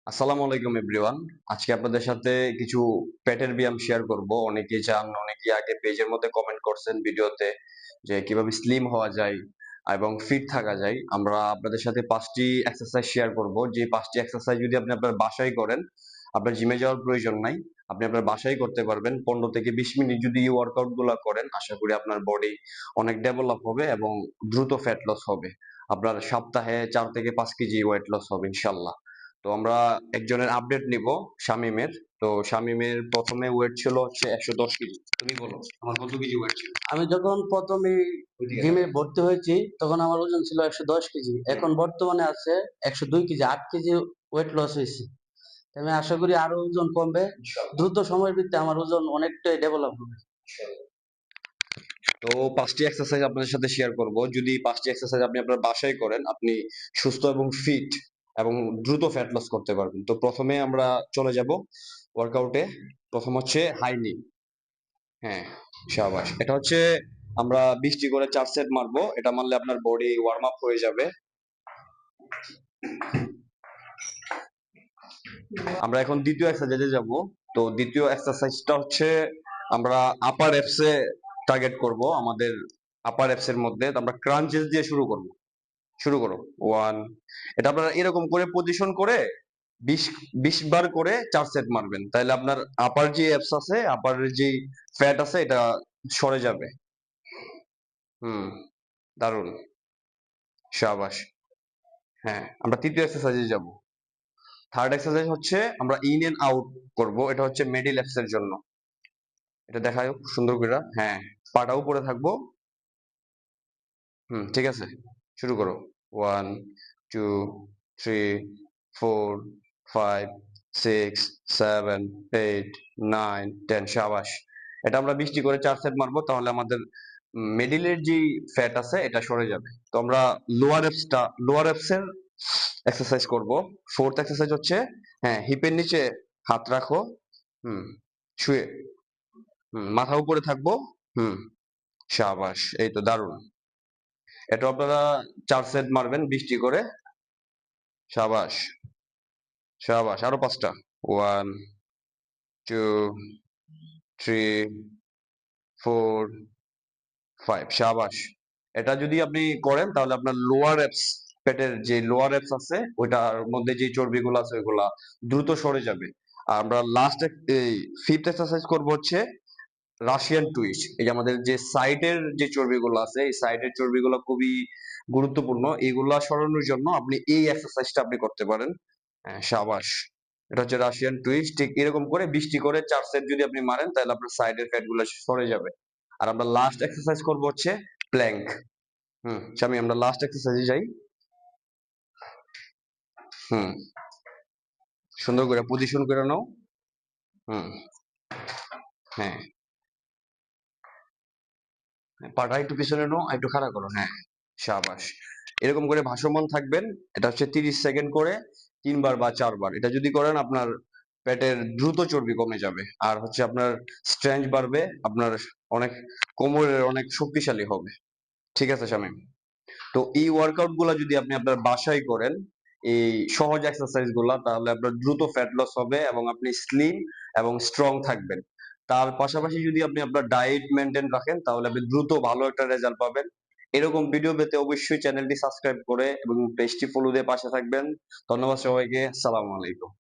আসসালামু আলাইকুম এভরিওয়ান। আজকে আপনাদের সাথে কিছু পেটের ব্যায়াম শেয়ার করব। অনেকেই চান, অনেকেই আগে পেজের মধ্যে কমেন্ট করছেন ভিডিওতে যে কিভাবে স্লিম হওয়া যায় এবং ফিট থাকা যায়। আমরা আপনাদের সাথে 5টি এক্সারসাইজ শেয়ার করব। যে 5টি এক্সারসাইজ যদি আপনি আপনার বাসায় করেন, আপনার জিমে যাওয়ার প্রয়োজন নাই। আপনি আপনার বাসায় করতে পারবেন। 15 থেকে 20 মিনিট যদি এই ওয়ার্কআউট গুলা করেন, আশা করি আপনার বডি অনেক ডেভেলপ হবে এবং দ্রুত ফ্যাট লস হবে। আপনার সপ্তাহে 4 থেকে 5 কেজি ওয়েট লস হবে ইনশাল্লাহ। তো আমরা একজনের আপডেট নিব, শামীমের। তো শামীমের প্রথমে ওয়েট ছিল হচ্ছে 110 কেজি। তুমি বলো আমার কত কেজি ওয়েট ছিল? আমি যখন প্রথমে ওইদিকে জিমে তাকাও। ভর্তি হয়েছি তখন আমার ওজন ছিল 110 কেজি। এখন বর্তমানে আছে 102 কেজি। 8 কেজি ওয়েট লস হয়েছে। আমি আশা করি আরো ওজন কমবে। ইনশাআল্লাহ। দ্রুত সময়ের ভিতরে আমার ওজন অনেকটাই ডেভেলপ হবে। তো 5টি এক্সারসাইজ আপনাদের সাথে শেয়ার করব। যদি 5টি এক্সারসাইজ আপনি আপনার বাসায় করেন, আপনি সুস্থ এবং ফিট এবং দ্রুত ফ্যাট লস করতে পারবেন। তো প্রথমে আমরা চলে যাব ওয়ার্কআউটে। প্রথম হচ্ছে হাই নি। হ্যাঁ, শাবাশ। এটা হচ্ছে আমরা 20টি করে 4 সেট মারবো। এটা মারলে আপনার বডি ওয়ার্ম আপ হয়ে যাবে। আমরা এখন দ্বিতীয় এক্সারসাইজে যাব। তো দ্বিতীয় এক্সারসাইজটা হচ্ছে আমরা আপার অ্যাপস এ টার্গেট করব। আমাদের আপার অ্যাপস এর মধ্যে তো আমরা ক্রাঞ্চেস দিয়ে শুরু করব। শুরু করো। 1। এটা আপনারা এরকম করে পজিশন করে 20 20 বার করে 4 সেট মারবেন। তাহলে আপনার আপার যে অ্যাপস আছে, আপার যে ফ্যাট আছে, এটা সরে যাবে। হুম, দারুন। শাবাশ। হ্যাঁ, আমরা তৃতীয় এক্সারসাইজে যাব। থার্ড এক্সারসাইজ হচ্ছে আমরা ইন এন্ড আউট করব। এটা হচ্ছে মিডল অ্যাপস এর জন্য। এটা দেখায় সুন্দর করে। হ্যাঁ, পাটা উপরে থাকবো। ঠিক আছে। শুরু করো। 1, 2, 3, 4, 5, 6, 7, 8, 9, 10। শাবাশ। এটা আমরা 20টি করে 4 সেট মারবো। তাহলে আমাদের মিডিলের যে ফ্যাট আছে এটা সরে যাবে। তো আমরা লোয়ার অ্যাপস এর এক্সারসাইজ করব। ফোর্থ এক্সারসাইজ হচ্ছে, হ্যাঁ, হিপের নিচে হাত রাখো। হুম, শুয়ে। মাথা উপরে থাকবো। হুম, শাবাশ। এই তো দারুণ। এটা আপনারা 4 সেট মারবেন 20টি করে। শাবাশ। শাবাশ। আরো 5টা। 1, 2, 3, 4, 5। শাবাশ। এটা যদি আপনি করেন তাহলে আপনার লোয়ার অ্যাপস, পেটের যে লোয়ার অ্যাপস আছে ওইটার মধ্যে যে চর্বিগুলো আছে ওইগুলা দ্রুত সরে যাবে। আর আমরা লাস্ট এই ফিফথ এক্সারসাইজ করব হচ্ছে রাশিয়ান টুইস্ট। এই যে আমাদের যে সাইডের যে চর্বিগুলো আছে, এই সাইডের চর্বিগুলো খুবই গুরুত্বপূর্ণ। এইগুলা সরানোর জন্য আপনি এই এক্সারসাইজটা আপনি করতে পারেন। হ্যাঁ, শাবাশ। এটা হচ্ছে রাশিয়ান টুইস্ট। ঠিক এরকম করে 20টি করে 4 সেট যদি আপনি মারেন তাহলে আপনার সাইডের ফ্যাট গুলো সরে যাবে। আর আমরা লাস্ট এক্সারসাইজ করব হচ্ছে প্ল্যাঙ্ক। স্বামী, আমরা লাস্ট এক্সারসাইজে যাই। হুম, সুন্দর করে পজিশন করে নাও। হুম, হ্যাঁ, পাটা একটু পিছনে নাও, একটু খাড়া করো। হ্যাঁ, শাবাশ। এরকম করে ভাসমান থাকবেন। এটা হচ্ছে 30 সেকেন্ড করে 3 বার বা 4 বার। এটা যদি করেন আপনার পেটের দ্রুত চর্বি কমে যাবে। আর হচ্ছে আপনার স্ট্রেংথ বাড়বে। আপনার অনেক কোমরের অনেক শক্তিশালী হবে। ঠিক আছে শামীম? তো এই ওয়ার্কআউট গুলা যদি আপনি আপনার বাসায় করেন, এই সহজ এক্সারসাইজ গুলা, তাহলে আপনার দ্রুত ফ্যাট লস হবে এবং আপনি স্লিম এবং স্ট্রং থাকবেন। তার পাশাপাশি যদি আপনি আপনার ডায়েট মেনটেন রাখেন তাহলে আপনি দ্রুত ভালো একটা রেজাল্ট পাবেন। এরকম ভিডিও পেতে অবশ্যই চ্যানেলটি সাবস্ক্রাইব করে এবং পেজটি ফলো দিয়ে পাশে থাকবেন। ধন্যবাদ সবাইকে। আসসালামু আলাইকুম।